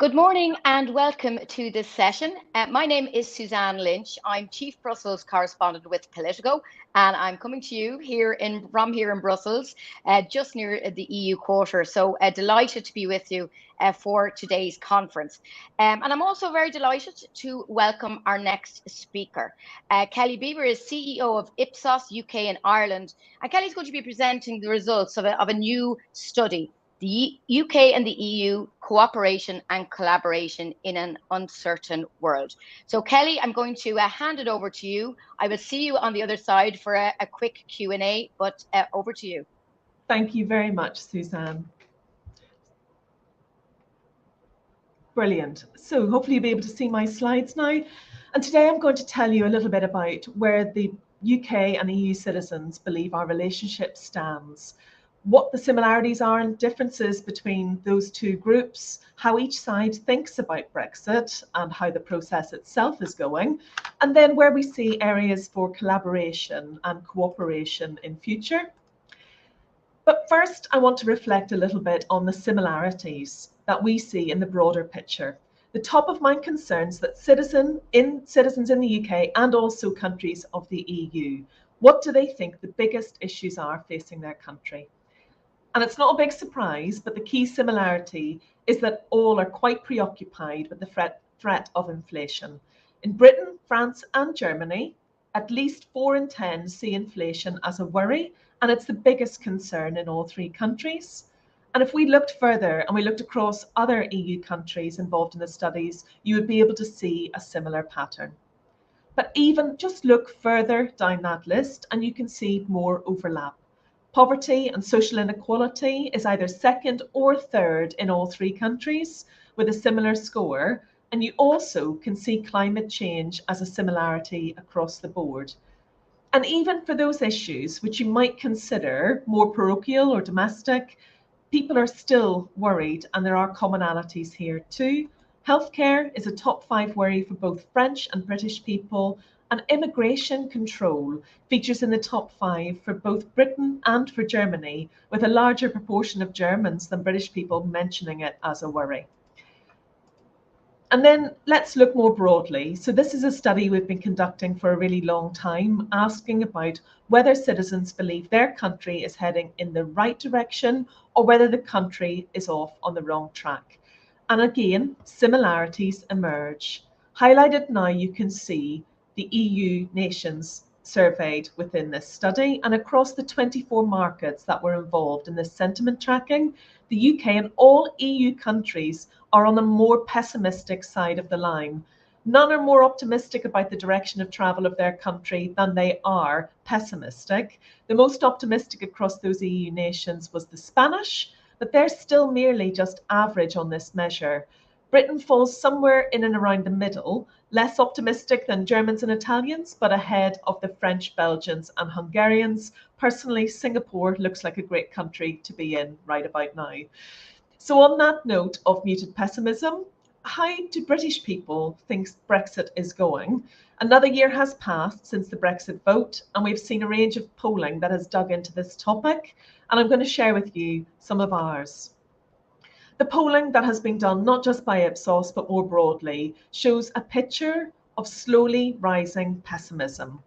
Good morning and welcome to this session. My name is Suzanne Lynch. I'm Chief Brussels Correspondent with Politico, and I'm coming to you from here in Brussels, just near the EU quarter. So delighted to be with you for today's conference. And I'm also very delighted to welcome our next speaker. Kelly Beaver is CEO of Ipsos UK and Ireland, and Kelly's going to be presenting the results of a new study, the UK and the EU cooperation and collaboration in an uncertain world. So Kelly, I'm going to hand it over to you. I will see you on the other side for a quick Q&A, but over to you. Thank you very much, Suzanne. Brilliant. So hopefully you'll be able to see my slides now. And today I'm going to tell you a little bit about where the UK and EU citizens believe our relationship stands, what the similarities are and differences between those two groups, how each side thinks about Brexit and how the process itself is going, and then where we see areas for collaboration and cooperation in future. But first, I want to reflect a little bit on the similarities that we see in the broader picture. The top of mind concerns that citizens in the UK and also countries of the EU. What do they think the biggest issues are facing their country? And it's not a big surprise, but the key similarity is that all are quite preoccupied with the threat of inflation. In Britain, France, and Germany, at least 4 in 10 see inflation as a worry, and it's the biggest concern in all three countries. And if we looked further and we looked across other EU countries involved in the studies, you would be able to see a similar pattern. But even just look further down that list and you can see more overlap. Poverty and social inequality is either second or third in all three countries with a similar score. And you also can see climate change as a similarity across the board. And even for those issues which you might consider more parochial or domestic, people are still worried, and there are commonalities here too. Healthcare is a top 5 worry for both French and British people, and immigration control features in the top 5 for both Britain and for Germany, with a larger proportion of Germans than British people mentioning it as a worry. And then let's look more broadly. So this is a study we've been conducting for a really long time, asking about whether citizens believe their country is heading in the right direction or whether the country is off on the wrong track. And again, similarities emerge. Highlighted now, you can see the EU nations surveyed within this study, and across the 24 markets that were involved in this sentiment tracking, the UK and all EU countries are on the more pessimistic side of the line. None are more optimistic about the direction of travel of their country than they are pessimistic. The most optimistic across those EU nations was the Spanish, but they're still merely just average on this measure. Britain falls somewhere in and around the middle, less optimistic than Germans and Italians, but ahead of the French, Belgians, and Hungarians. Personally, Singapore looks like a great country to be in right about now. So on that note of muted pessimism, how do British people think Brexit is going? Another year has passed since the Brexit vote, and we've seen a range of polling that has dug into this topic, and I'm going to share with you some of ours. The polling that has been done, not just by Ipsos, but more broadly, shows a picture of slowly rising pessimism.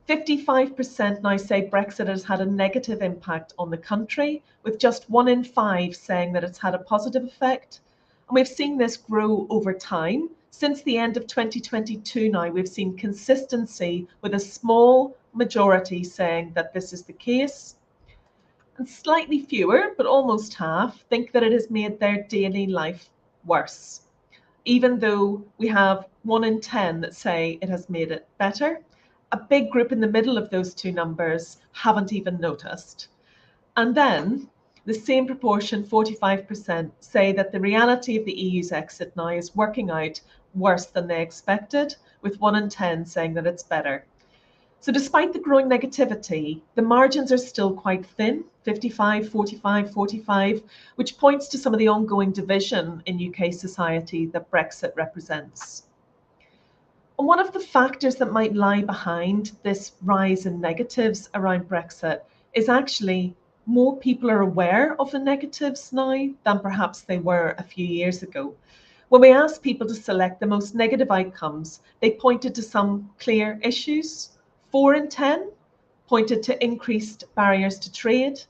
55% now say Brexit has had a negative impact on the country, with just 1 in 5 saying that it's had a positive effect. And we've seen this grow over time. Since the end of 2022 now, we've seen consistency with a small majority saying that this is the case. And slightly fewer, but almost half, think that it has made their daily life worse, even though we have 1 in 10 that say it has made it better. A big group in the middle of those two numbers haven't even noticed. And then the same proportion, 45%, say that the reality of the EU's exit now is working out worse than they expected, with 1 in 10 saying that it's better. So despite the growing negativity, the margins are still quite thin, 55, 45, 45, which points to some of the ongoing division in UK society that Brexit represents. And one of the factors that might lie behind this rise in negatives around Brexit is actually more people are aware of the negatives now than perhaps they were a few years ago. When we asked people to select the most negative outcomes, they pointed to some clear issues. 4 in 10 pointed to increased barriers to trade.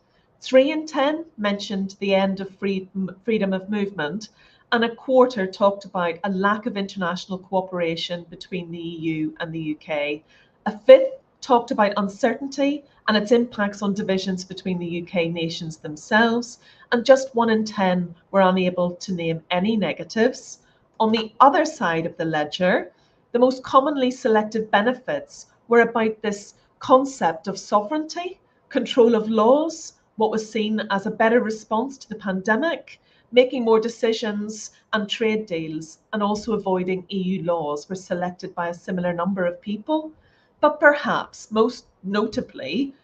3 in 10 mentioned the end of freedom of movement, and a quarter talked about a lack of international cooperation between the EU and the UK. A fifth talked about uncertainty and its impacts on divisions between the UK nations themselves, and just 1 in 10 were unable to name any negatives. On the other side of the ledger, the most commonly selected benefits were about this concept of sovereignty, control of laws, what was seen as a better response to the pandemic, making more decisions and trade deals, and also avoiding EU laws were selected by a similar number of people. But perhaps most notably,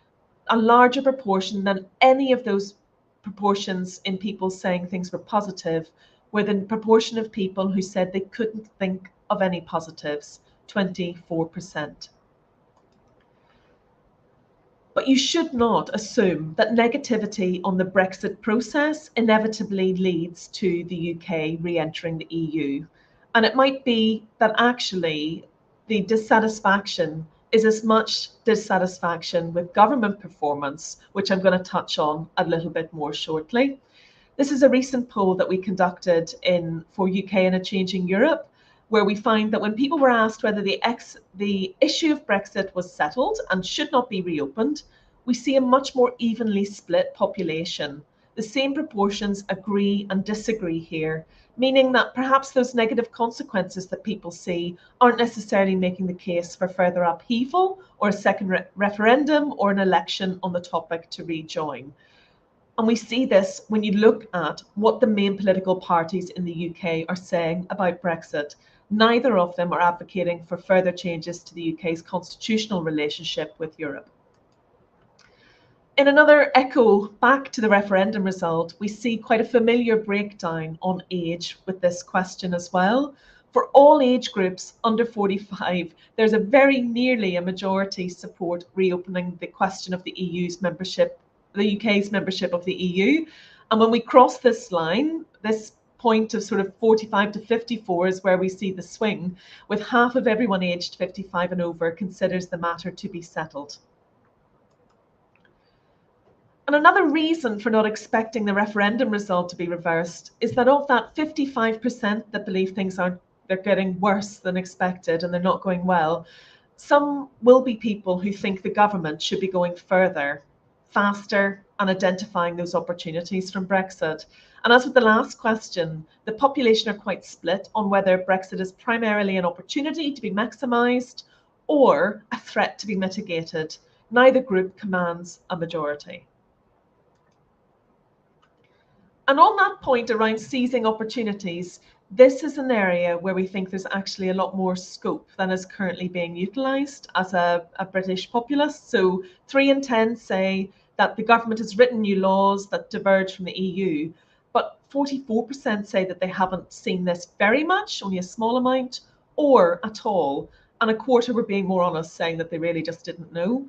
a larger proportion than any of those proportions in people saying things were positive were the proportion of people who said they couldn't think of any positives, 24%. But you should not assume that negativity on the Brexit process inevitably leads to the UK re-entering the EU. And it might be that actually the dissatisfaction is as much dissatisfaction with government performance, which I'm going to touch on a little bit more shortly. This is a recent poll that we conducted for UK in a Changing Europe, where we find that when people were asked whether the issue of Brexit was settled and should not be reopened, we see a much more evenly split population. The same proportions agree and disagree here, meaning that perhaps those negative consequences that people see aren't necessarily making the case for further upheaval or a second referendum or an election on the topic to rejoin. And we see this when you look at what the main political parties in the UK are saying about Brexit. Neither of them are advocating for further changes to the UK's constitutional relationship with Europe. In another echo back to the referendum result, we see quite a familiar breakdown on age with this question as well. For all age groups under 45, there's a very nearly a majority support reopening the question of the UK's membership of the EU. And when we cross this line, this point of sort of 45 to 54 is where we see the swing, with half of everyone aged 55 and over considers the matter to be settled. And another reason for not expecting the referendum result to be reversed is that of that 55% that believe they're getting worse than expected and they're not going well, some will be people who think the government should be going further, faster, and identifying those opportunities from Brexit. And as with the last question, the population are quite split on whether Brexit is primarily an opportunity to be maximised or a threat to be mitigated. Neither group commands a majority. And on that point around seizing opportunities, this is an area where we think there's actually a lot more scope than is currently being utilised as a British populace. So 3 in 10 say that the government has written new laws that diverge from the EU, but 44% say that they haven't seen this very much, only a small amount, or at all. And a quarter were being more honest, saying that they really just didn't know.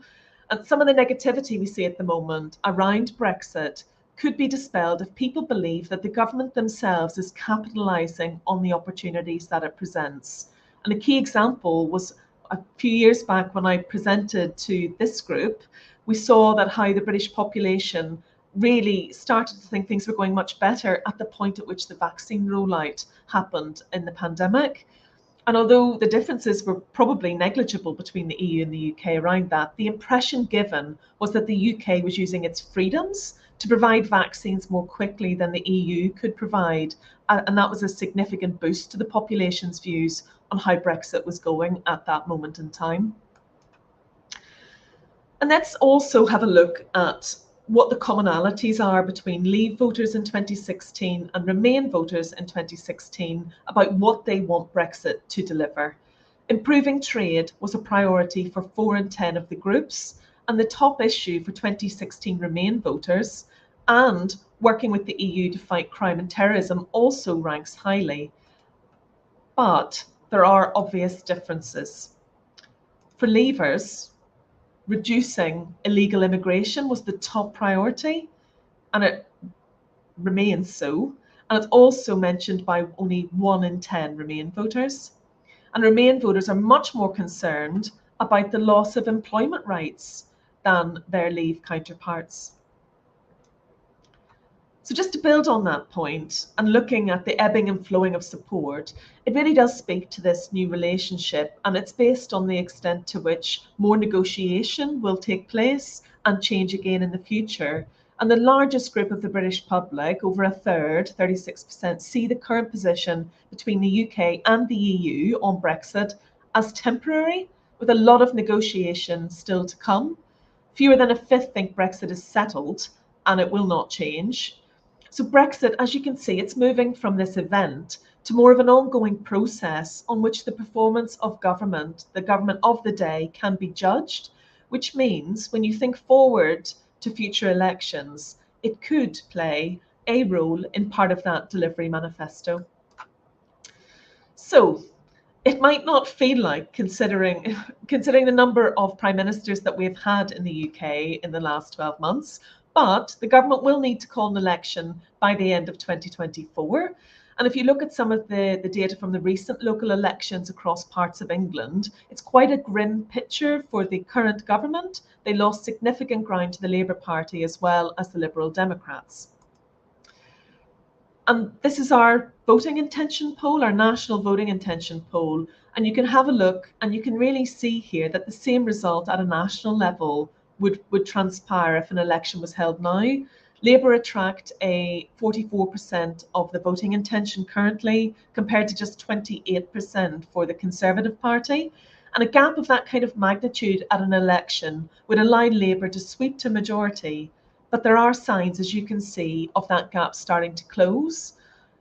And some of the negativity we see at the moment around Brexit could be dispelled if people believe that the government themselves is capitalising on the opportunities that it presents. And a key example was a few years back when I presented to this group, we saw that how the British population really started to think things were going much better at the point at which the vaccine rollout happened in the pandemic. And although the differences were probably negligible between the EU and the UK around that, the impression given was that the UK was using its freedoms to provide vaccines more quickly than the EU could provide. And that was a significant boost to the population's views on how Brexit was going at that moment in time. And let's also have a look at what the commonalities are between Leave voters in 2016 and Remain voters in 2016 about what they want Brexit to deliver. Improving trade was a priority for 4 in 10 of the groups, and the top issue for 2016 Remain voters, and working with the EU to fight crime and terrorism also ranks highly. But there are obvious differences. For Leavers, reducing illegal immigration was the top priority, and it remains so. And it's also mentioned by only 1 in 10 Remain voters. And Remain voters are much more concerned about the loss of employment rights than their Leave counterparts. So just to build on that point and looking at the ebbing and flowing of support, it really does speak to this new relationship, and it's based on the extent to which more negotiation will take place and change again in the future. And the largest group of the British public, over a third, 36%, see the current position between the UK and the EU on Brexit as temporary, with a lot of negotiation still to come. Fewer than a fifth think Brexit is settled and it will not change. So Brexit, as you can see, it's moving from this event to more of an ongoing process on which the performance of government, the government of the day, can be judged, which means when you think forward to future elections, it could play a role in part of that delivery manifesto. So it might not feel like, considering the number of prime ministers that we've had in the UK in the last 12 months, but the government will need to call an election by the end of 2024. And if you look at some of the data from the recent local elections across parts of England, it's quite a grim picture for the current government. They lost significant ground to the Labour Party as well as the Liberal Democrats. And this is our voting intention poll, our national voting intention poll. And you can have a look and you can really see here that the same result at a national level would transpire if an election was held now. Labour attract a 44% of the voting intention currently, compared to just 28% for the Conservative Party. And a gap of that kind of magnitude at an election would allow Labour to sweep to majority. But there are signs, as you can see, of that gap starting to close.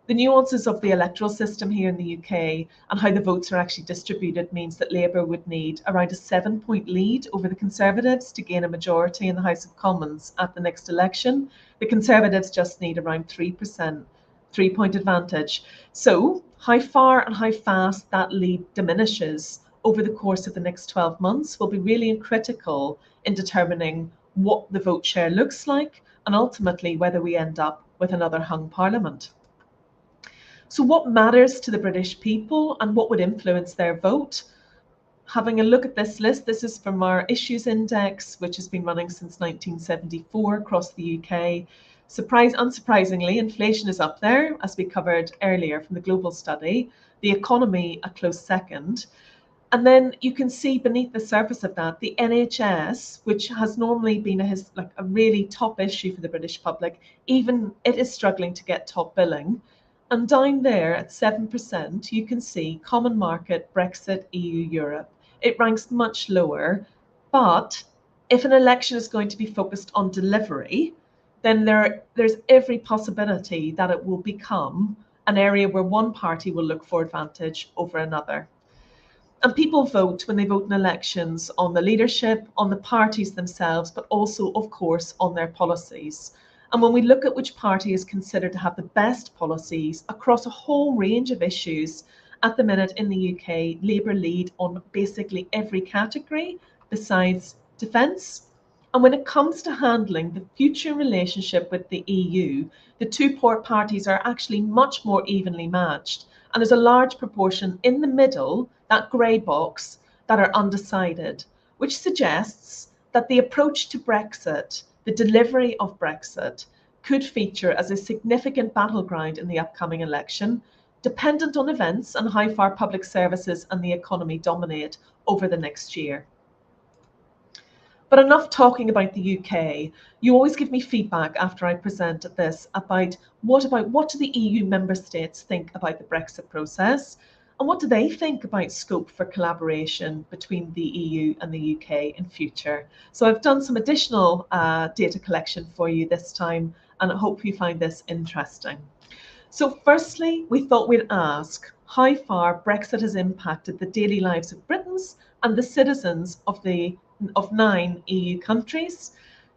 The nuances of the electoral system here in the UK and how the votes are actually distributed means that Labour would need around a 7-point lead over the Conservatives to gain a majority in the House of Commons at the next election. The Conservatives just need around 3%, 3-point advantage. So how far and how fast that lead diminishes over the course of the next 12 months will be really critical in determining what the vote share looks like and ultimately whether we end up with another hung parliament. So what matters to the British people and what would influence their vote? Having a look at this list, this is from our Issues Index, which has been running since 1974 across the UK. Unsurprisingly, inflation is up there, as we covered earlier from the global study. The economy a close second. And then you can see beneath the surface of that, the NHS, which has normally been a really top issue for the British public, even it is struggling to get top billing. And down there at 7%, you can see Common Market, Brexit, EU, Europe. It ranks much lower. But if an election is going to be focused on delivery, then there's every possibility that it will become an area where one party will look for advantage over another. And people vote when they vote in elections on the leadership, on the parties themselves, but also, of course, on their policies. And when we look at which party is considered to have the best policies across a whole range of issues, at the minute in the UK, Labour lead on basically every category besides defence. And when it comes to handling the future relationship with the EU, the two parties are actually much more evenly matched. And there's a large proportion in the middle, that grey box, that are undecided, which suggests that the approach to Brexit, the delivery of Brexit, could feature as a significant battleground in the upcoming election, dependent on events and how far public services and the economy dominate over the next year. But enough talking about the UK. You always give me feedback after I present this about what do the EU member states think about the Brexit process, and what do they think about scope for collaboration between the EU and the UK in future. So I've done some additional data collection for you this time, and I hope you find this interesting. So firstly, we thought we'd ask how far Brexit has impacted the daily lives of Britons and the citizens of 9 EU countries.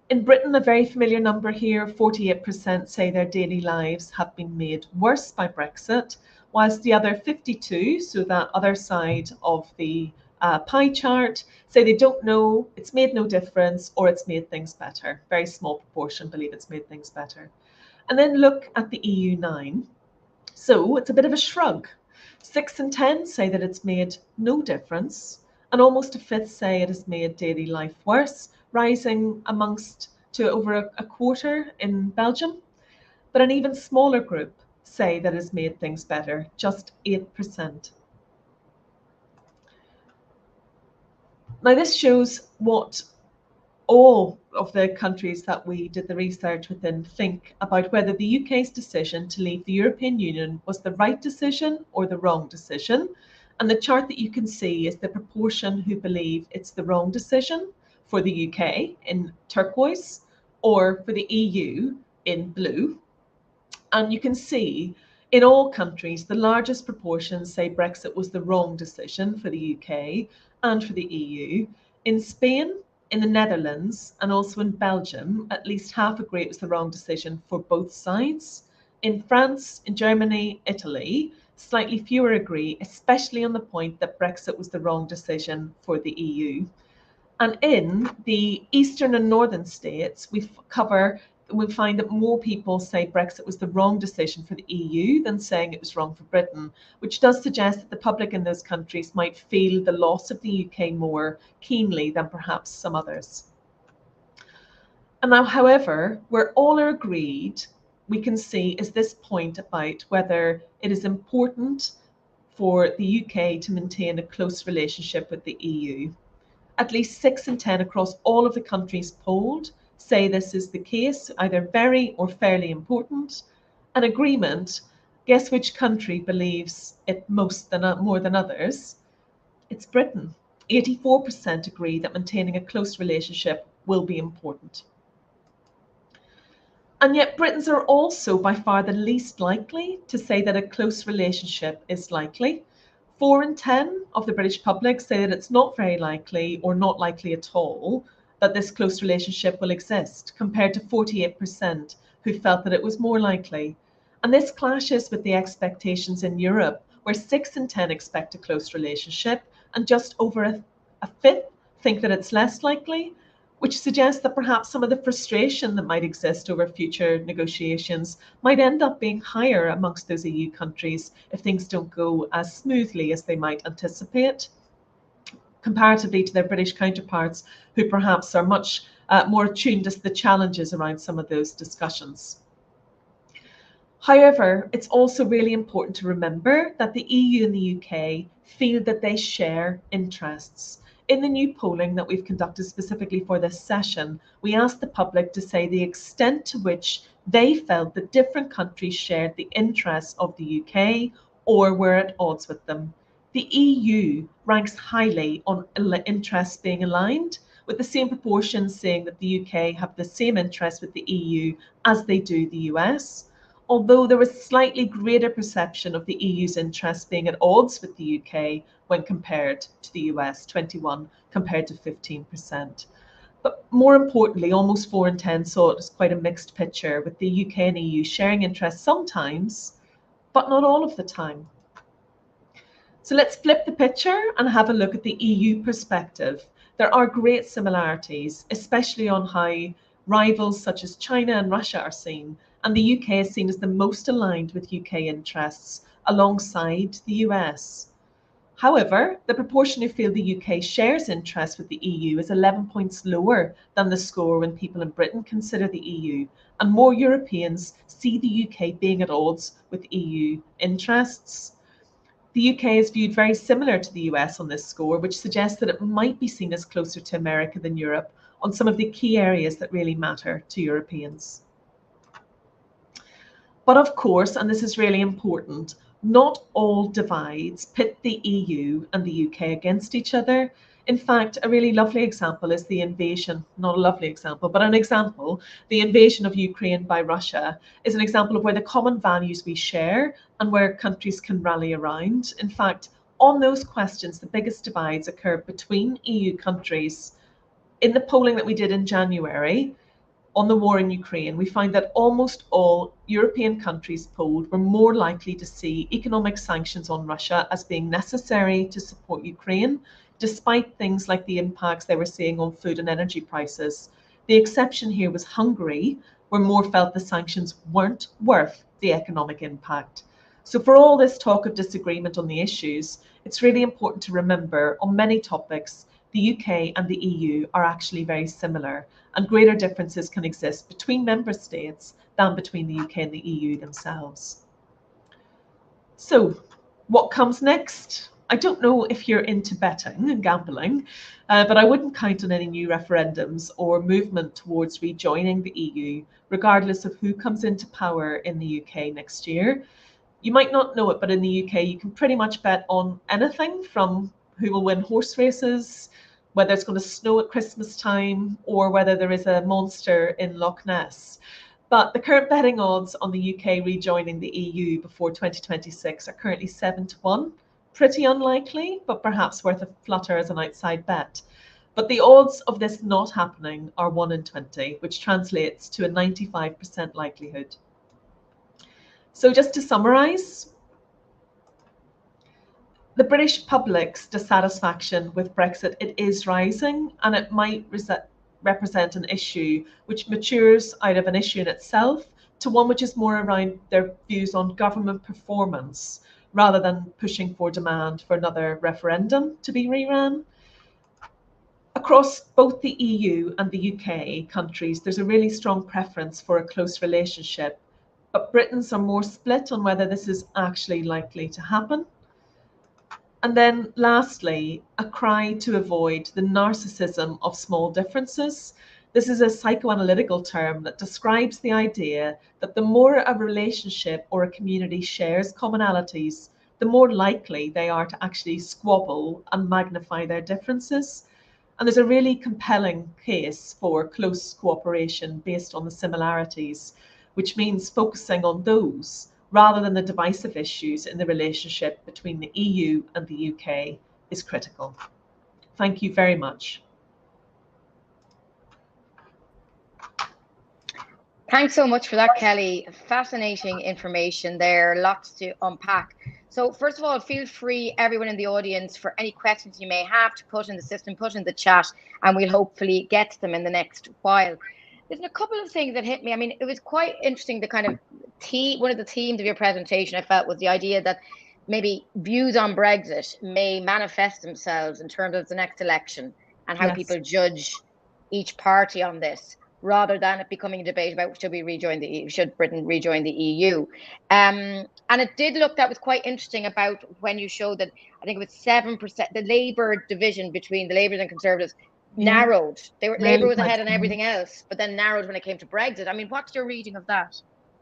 In Britain, a very familiar number here, 48% say their daily lives have been made worse by Brexit, whilst the other 52, so that other side of the pie chart, say they don't know, it's made no difference, or it's made things better. Very small proportion believe it's made things better. And then look at the EU 9. So it's a bit of a shrug. 6 in 10 say that it's made no difference, and almost a fifth say it has made daily life worse, rising amongst to over a quarter in Belgium. But an even smaller group say that it has made things better, just 8%. Now this shows what all of the countries that we did the research within think about whether the UK's decision to leave the European Union was the right decision or the wrong decision. And the chart that you can see is the proportion who believe it's the wrong decision for the UK in turquoise or for the EU in blue. And you can see in all countries, the largest proportions say Brexit was the wrong decision for the UK and for the EU. In Spain, in the Netherlands, and also in Belgium, at least half agree it was the wrong decision for both sides. In France, in Germany, Italy, slightly fewer agree, especially on the point that Brexit was the wrong decision for the EU. And in the eastern and northern states, we find that more people say Brexit was the wrong decision for the EU than saying it was wrong for Britain, which does suggest that the public in those countries might feel the loss of the UK more keenly than perhaps some others. And now, however, where all are agreed, we can see is this point about whether it is important for the UK to maintain a close relationship with the EU. At least 6 in 10 across all of the countries polled say this is the case, either very or fairly important. An agreement, guess which country believes it more than others? It's Britain. 84% agree that maintaining a close relationship will be important. And yet Britons are also by far the least likely to say that a close relationship is likely. 4 in 10 of the British public say that it's not very likely or not likely at all that this close relationship will exist, compared to 48% who felt that it was more likely. And this clashes with the expectations in Europe, where 6 in 10 expect a close relationship and just over a fifth think that it's less likely, which suggests that perhaps some of the frustration that might exist over future negotiations might end up being higher amongst those EU countries if things don't go as smoothly as they might anticipate, comparatively to their British counterparts, who perhaps are much more attuned to the challenges around some of those discussions. However, it's also really important to remember that the EU and the UK feel that they share interests. In the new polling that we've conducted specifically for this session, we asked the public to say the extent to which they felt that different countries shared the interests of the UK or were at odds with them. The EU ranks highly on interests being aligned, with the same proportion saying that the UK have the same interests with the EU as they do the US. Although there was slightly greater perception of the EU's interests being at odds with the UK when compared to the US, 21 compared to 15%. But more importantly, almost 4 in 10 saw it as quite a mixed picture, with the UK and EU sharing interests sometimes, but not all of the time. So let's flip the picture and have a look at the EU perspective. There are great similarities, especially on how rivals such as China and Russia are seen, and the UK is seen as the most aligned with UK interests alongside the US. However, the proportion who feel the UK shares interests with the EU is 11 points lower than the score when people in Britain consider the EU, and more Europeans see the UK being at odds with EU interests. The UK is viewed very similar to the US on this score, which suggests that it might be seen as closer to America than Europe on some of the key areas that really matter to Europeans. But of course, and this is really important, not all divides pit the EU and the UK against each other. In fact, a really lovely example is the invasion, not a lovely example, but an example, the invasion of Ukraine by Russia is an example of where the common values we share and where countries can rally around. In fact, on those questions, the biggest divides occur between EU countries. In the polling that we did in January, on the war in Ukraine, we find that almost all European countries polled were more likely to see economic sanctions on Russia as being necessary to support Ukraine, despite things like the impacts they were seeing on food and energy prices. The exception here was Hungary, where more felt the sanctions weren't worth the economic impact. So for all this talk of disagreement on the issues, it's really important to remember on many topics, the UK and the EU are actually very similar, and greater differences can exist between member states than between the UK and the EU themselves. So what comes next? I don't know if you're into betting and gambling, but I wouldn't count on any new referendums or movement towards rejoining the EU, regardless of who comes into power in the UK next year. You might not know it, but in the UK, you can pretty much bet on anything from who will win horse races, whether it's going to snow at Christmas time, or whether there is a monster in Loch Ness. But the current betting odds on the UK rejoining the EU before 2026 are currently 7-1. Pretty unlikely, but perhaps worth a flutter as an outside bet. But the odds of this not happening are 1 in 20, which translates to a 95% likelihood. So just to summarise, the British public's dissatisfaction with Brexit, it is rising, and it might represent an issue which matures out of an issue in itself to one which is more around their views on government performance rather than pushing for demand for another referendum to be rerun. Across both the EU and the UK countries, there's a really strong preference for a close relationship, but Britons are more split on whether this is actually likely to happen. And then lastly, a cry to avoid the narcissism of small differences. This is a psychoanalytical term that describes the idea that the more a relationship or a community shares commonalities, the more likely they are to actually squabble and magnify their differences. And there's a really compelling case for close cooperation based on the similarities, which means focusing on those rather than the divisive issues in the relationship between the EU and the UK is critical. Thank you very much. Thanks so much for that, Kelly. Fascinating information there, lots to unpack. So first of all, feel free, everyone in the audience, for any questions you may have to put in the system, put in the chat, and we'll hopefully get to them in the next while. There's a couple of things that hit me. I mean, it was quite interesting, the kind of one of the themes of your presentation, I felt, was the idea that maybe views on Brexit may manifest themselves in terms of the next election and how people judge each party on this, rather than it becoming a debate about should Britain rejoin the EU. And it did look, that was quite interesting about when you showed that, I think it was 7%, the Labour division between the Labour and Conservatives narrowed. Labour was ahead on everything else, but then narrowed when it came to Brexit. I mean, what's your reading of that?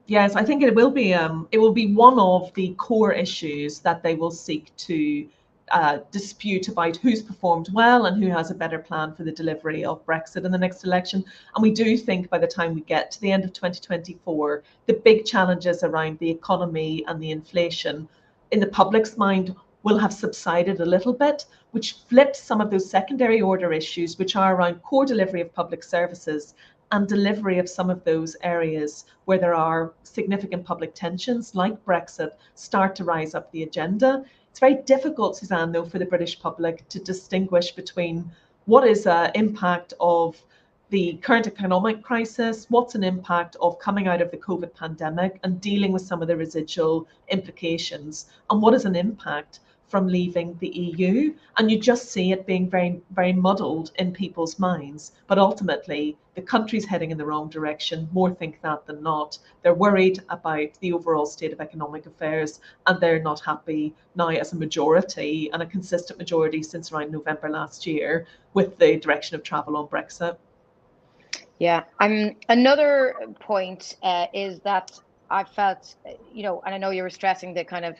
Yes, I think it will be one of the core issues that they will seek to dispute about who's performed well and who has a better plan for the delivery of Brexit in the next election. And we do think by the time we get to the end of 2024, the big challenges around the economy and the inflation in the public's mind will have subsided a little bit, which flips some of those secondary order issues, which are around core delivery of public services and delivery of some of those areas where there are significant public tensions, like Brexit, start to rise up the agenda. It's very difficult, Suzanne, though, for the British public to distinguish between what is an impact of the current economic crisis, what's an impact of coming out of the COVID pandemic and dealing with some of the residual implications, and what is an impact from leaving the EU. And you just see it being very, very muddled in people's minds. But ultimately, the country's heading in the wrong direction. More think that than not. They're worried about the overall state of economic affairs, and they're not happy now as a majority, and a consistent majority since around November last year, with the direction of travel on Brexit. Yeah, another point is that I felt, and I know you were stressing the kind of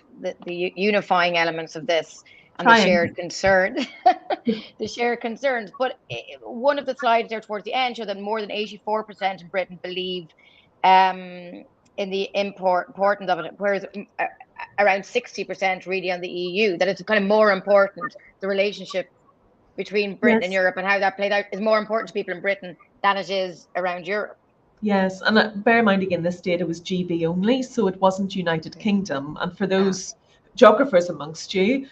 the unifying elements of this and the shared concern, the shared concerns. But one of the slides there towards the end showed that more than 84% in Britain believe in the importance of it, whereas around 60% really on the EU, that it's kind of more important, the relationship between Britain and Europe and how that played out is more important to people in Britain than it is around Europe. Yes, and bear in mind again, this data was GB only, so it wasn't United Kingdom. And for those geographers amongst you,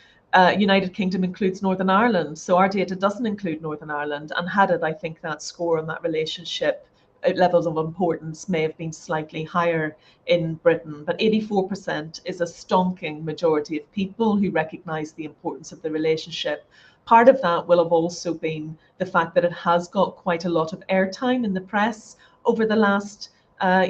United Kingdom includes Northern Ireland, so our data doesn't include Northern Ireland. And had it, I think that score on that relationship levels of importance may have been slightly higher in Britain, but 84% is a stonking majority of people who recognise the importance of the relationship. Part of that will have also been the fact that it has got quite a lot of airtime in the press over the last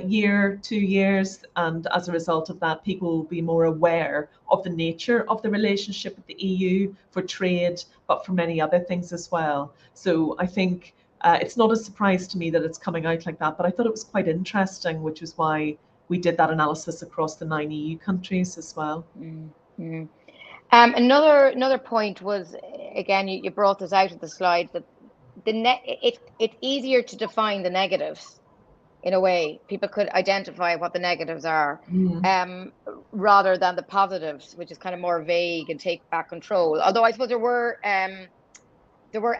year, 2 years, and as a result of that, people will be more aware of the nature of the relationship with the EU for trade, but for many other things as well. So I think it's not a surprise to me that it's coming out like that, but I thought it was quite interesting, which is why we did that analysis across the 9 EU countries as well. Mm-hmm. Another point was, again, you brought this out of the slide, that it's easier to define the negatives in a way. People could identify what the negatives are, rather than the positives, which is kind of more vague and take back control. Although I suppose there were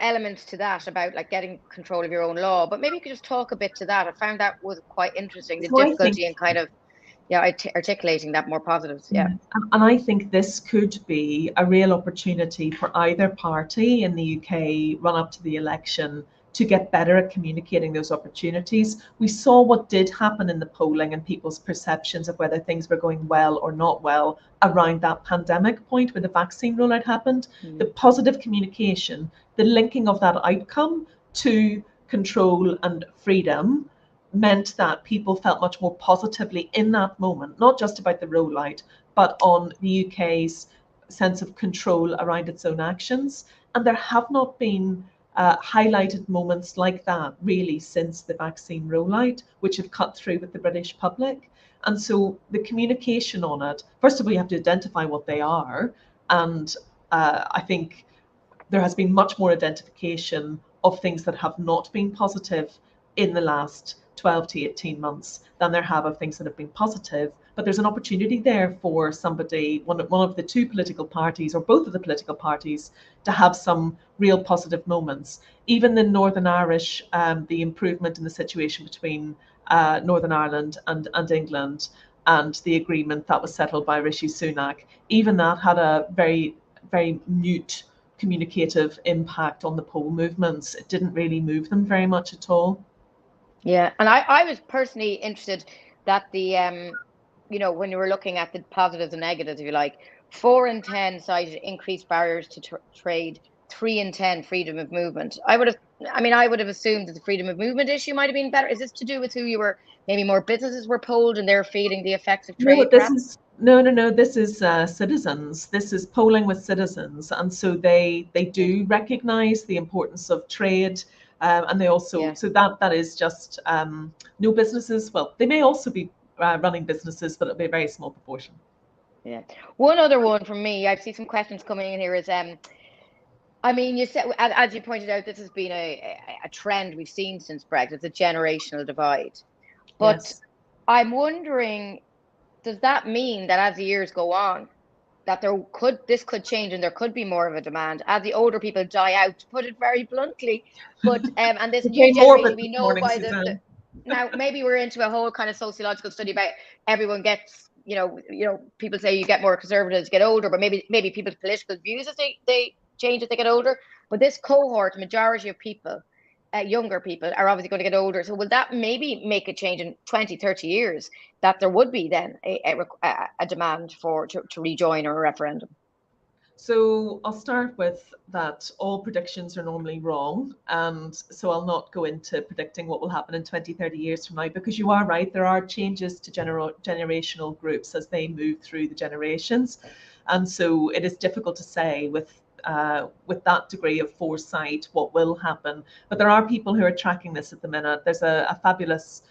elements to that about like getting control of your own law, but maybe you could just talk a bit to that. I found that was quite interesting, the difficulty in kind of articulating that more positives. Yeah. And I think this could be a real opportunity for either party in the UK run up to the election to get better at communicating those opportunities. We saw what did happen in the polling and people's perceptions of whether things were going well or not well around that pandemic point when the vaccine rollout happened. The positive communication, the linking of that outcome to control and freedom meant that people felt much more positively in that moment, not just about the rollout, but on the UK's sense of control around its own actions. And there have not been highlighted moments like that really since the vaccine rollout, which have cut through with the British public. And so the communication on it, first of all, you have to identify what they are. And I think there has been much more identification of things that have not been positive in the last 12 to 18 months than there have of things that have been positive. But there's an opportunity there for somebody, one of the two political parties or both of the political parties, to have some real positive moments. Even in Northern Irish, the improvement in the situation between Northern Ireland and England, and the agreement that was settled by Rishi Sunak, even that had a very, very mute communicative impact on the poll movements. It didn't really move them very much at all. Yeah, and I was personally interested that the when you were looking at the positives and negatives, if you like, 4 in 10 cited increased barriers to trade, 3 in 10 freedom of movement. I would have assumed that the freedom of movement issue might have been better. Is this to do with who you were? Maybe more businesses were polled and they're feeling the effects of trade. No, this is citizens. This is polling with citizens, and so they do recognise the importance of trade. And they also, so that is just no businesses. Well, they may also be running businesses, but it'll be a very small proportion. Yeah. One other one from me, I see some questions coming in here, is you said, as you pointed out, this has been a trend we've seen since Brexit, a generational divide. But yes. I'm wondering, does that mean that as the years go on, that this could change and there could be more of a demand as the older people die out, to put it very bluntly? But and this new generation, we know by now maybe we're into a whole kind of sociological study about everyone gets, people say you get more conservative as you get older, but maybe people's political views as they change as they get older. But this cohort, majority of people, younger people, are obviously going to get older. So will that maybe make a change in 20, 30 years, that there would be then a demand to rejoin or a referendum? So I'll start with that all predictions are normally wrong. And so I'll not go into predicting what will happen in 20, 30 years from now, because you are right, there are changes to generational groups as they move through the generations. And so it is difficult to say with that degree of foresight what will happen. But there are people who are tracking this at the minute. There's a fabulous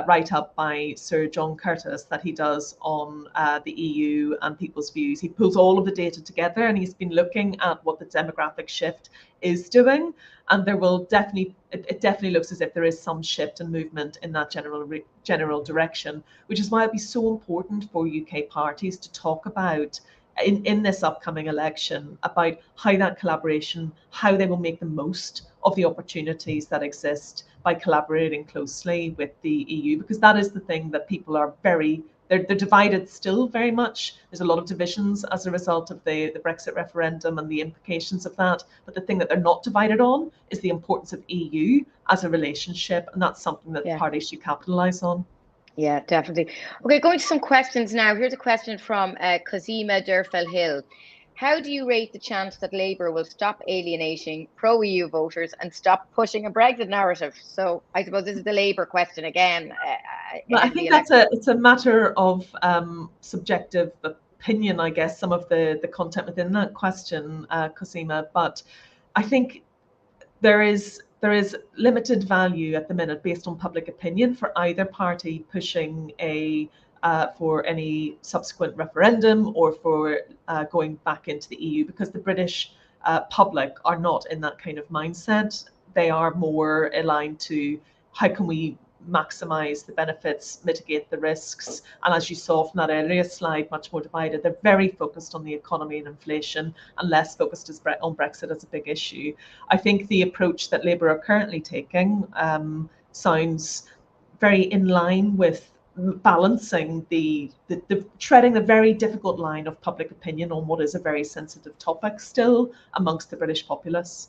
write-up by Sir John Curtis that he does on the EU and people's views. He pulls all of the data together, and he's been looking at what the demographic shift is doing. And there will definitely, it definitely looks as if there is some shift and movement in that general direction, which is why it'd be so important for UK parties to talk about in this upcoming election about how that collaboration, how they will make the most of the opportunities that exist by collaborating closely with the EU, because that is the thing that people are very, they're divided still very much. There's a lot of divisions as a result of the Brexit referendum and the implications of that. But the thing that they're not divided on is the importance of EU as a relationship, and that's something that parties should capitalise on. Yeah, definitely. Okay, going to some questions now. Here's a question from Cosima Durfell-Hill. How do you rate the chance that Labour will stop alienating pro-EU voters and stop pushing a Brexit narrative? So I suppose this is the Labour question again. Well, I think it's a matter of subjective opinion, I guess, some of the content within that question, Cosima. But I think there is limited value at the minute based on public opinion for either party pushing for any subsequent referendum or for going back into the EU, because the British public are not in that kind of mindset. They are more aligned to how can we maximize the benefits, mitigate the risks. And as you saw from that earlier slide, much more divided. They're very focused on the economy and inflation and less focused on Brexit as a big issue. I think the approach that Labour are currently taking sounds very in line with balancing the treading the very difficult line of public opinion on what is a very sensitive topic still amongst the British populace.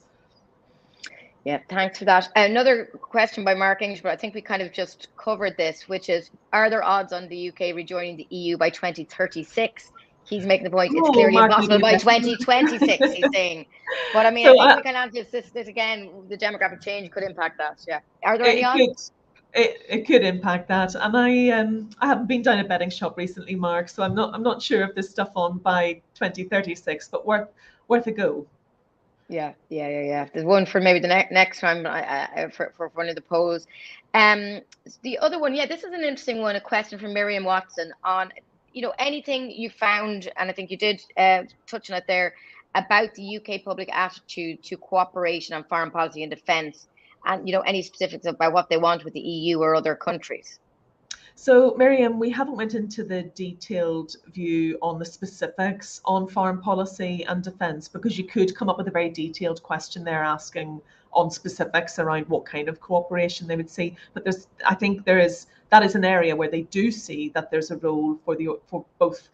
Yeah, thanks for that. Another question by Mark English, but I think we kind of just covered this, which is, are there odds on the UK rejoining the EU by 2036? He's making the point it's clearly impossible by 2026, he's saying. But I mean, I think we can answer this again, the demographic change could impact that, yeah. Are there any odds? It could impact that, and I haven't been down a betting shop recently, Mark, so I'm not sure if there's stuff on by 2036, but worth a go. Yeah. There's one for maybe the next time for one of the polls. The other one, this is an interesting one. A question from Miriam Watson on, anything you found, and I think you did touch on it there, about the UK public attitude to cooperation on foreign policy and defence, and any specifics about what they want with the EU or other countries. So, Miriam, we haven't went into the detailed view on the specifics on foreign policy and defence, because you could come up with a very detailed question there asking on specifics around what kind of cooperation they would see. But I think that is an area where they do see that there's a role for both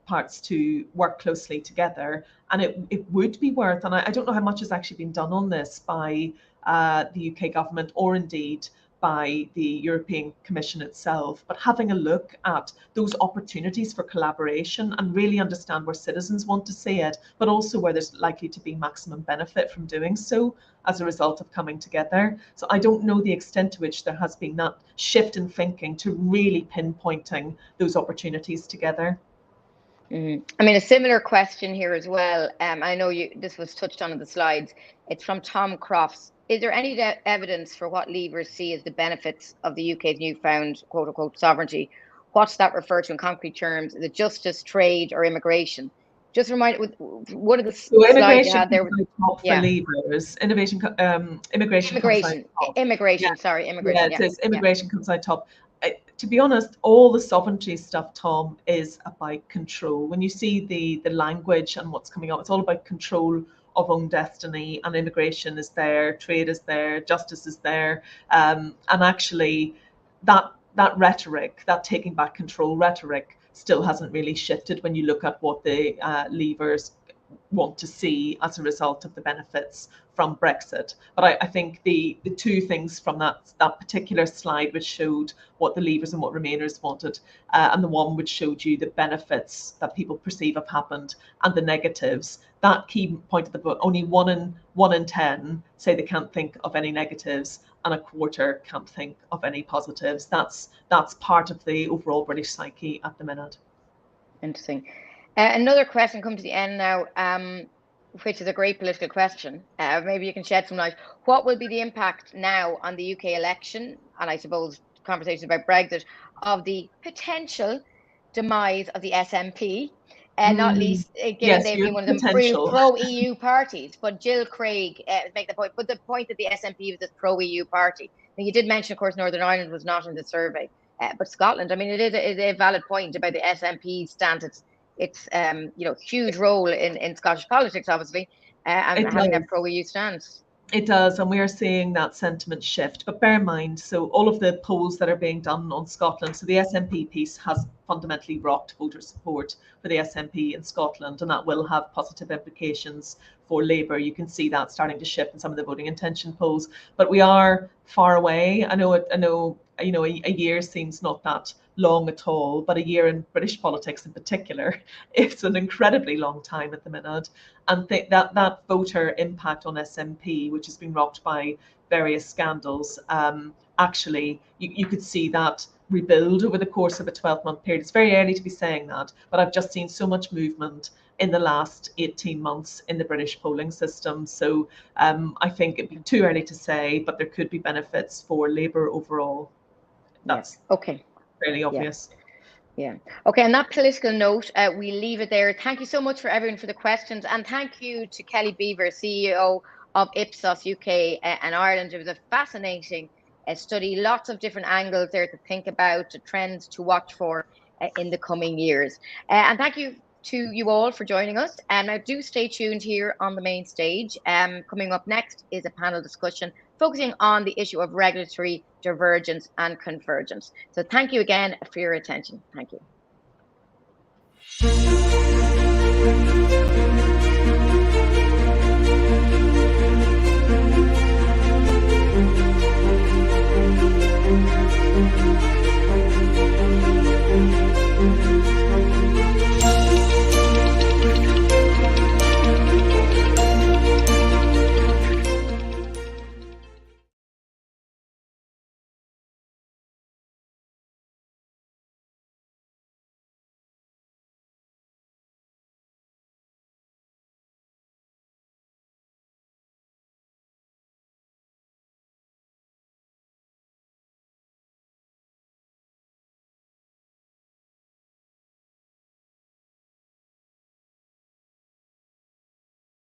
parts to work closely together, and it would be worth. And I don't know how much has actually been done on this by the UK government or indeed by the European Commission itself, but having a look at those opportunities for collaboration and really understand where citizens want to see it, but also where there's likely to be maximum benefit from doing so as a result of coming together. So I don't know the extent to which there has been that shift in thinking to really pinpointing those opportunities together. I mean, a similar question here as well. I know this was touched on in the slides. It's from Tom Crofts. Is there any evidence for what Leavers see as the benefits of the UK's newfound quote unquote sovereignty? What's that refer to in concrete terms? Is it justice, trade, or immigration? Just remind one of the slides you had there. For Leavers, immigration. Immigration. It says immigration comes out top. To be honest, all the sovereignty stuff, Tom, is about control. When you see the language and what's coming up, it's all about control of own destiny, and immigration is there, trade is there, justice is there, and actually that rhetoric, that taking back control rhetoric, still hasn't really shifted when you look at what the Leavers want to see as a result of the benefits from Brexit. But I think the two things from that particular slide, which showed what the Leavers and what Remainers wanted, and the one which showed you the benefits that people perceive have happened and the negatives, that key point of the book, only one in 10 say they can't think of any negatives, and a quarter can't think of any positives. That's part of the overall British psyche at the minute. Interesting. Another question comes to the end now, which is a great political question. Maybe you can shed some light. What will be the impact now on the UK election, and I suppose conversations about Brexit, of the potential demise of the SNP? Not least given they've been one of them pro-EU parties. But Jill Craig make the point. But the point that the SNP was this pro-EU party. Now, you did mention, of course, Northern Ireland was not in the survey, but Scotland. I mean, it is a valid point about the SNP's stance. It's huge role in Scottish politics, obviously, and having that pro-EU stance. It does, and we are seeing that sentiment shift. But bear in mind, so all of the polls that are being done on Scotland, so the SNP piece has fundamentally rocked voter support for the SNP in Scotland, and that will have positive implications for Labour. You can see that starting to shift in some of the voting intention polls. But we are far away. I know, you know, a year seems not that long at all, but a year in British politics in particular, it's an incredibly long time at the minute. And that voter impact on SNP, which has been rocked by various scandals, actually, you could see that rebuild over the course of a 12-month period. It's very early to be saying that, but I've just seen so much movement in the last 18 months in the British polling system. So I think it'd be too early to say, but there could be benefits for Labour overall. That's okay. fairly obvious. Yeah. Okay. On that political note, we leave it there. Thank you so much for everyone for the questions, and thank you to Kelly Beaver, CEO of Ipsos UK and Ireland. It was a fascinating study, lots of different angles there to think about, the trends to watch for in the coming years. And thank you to you all for joining us. And now do stay tuned here on the main stage. Coming up next is a panel discussion focusing on the issue of regulatory divergence and convergence. So thank you again for your attention. Thank you.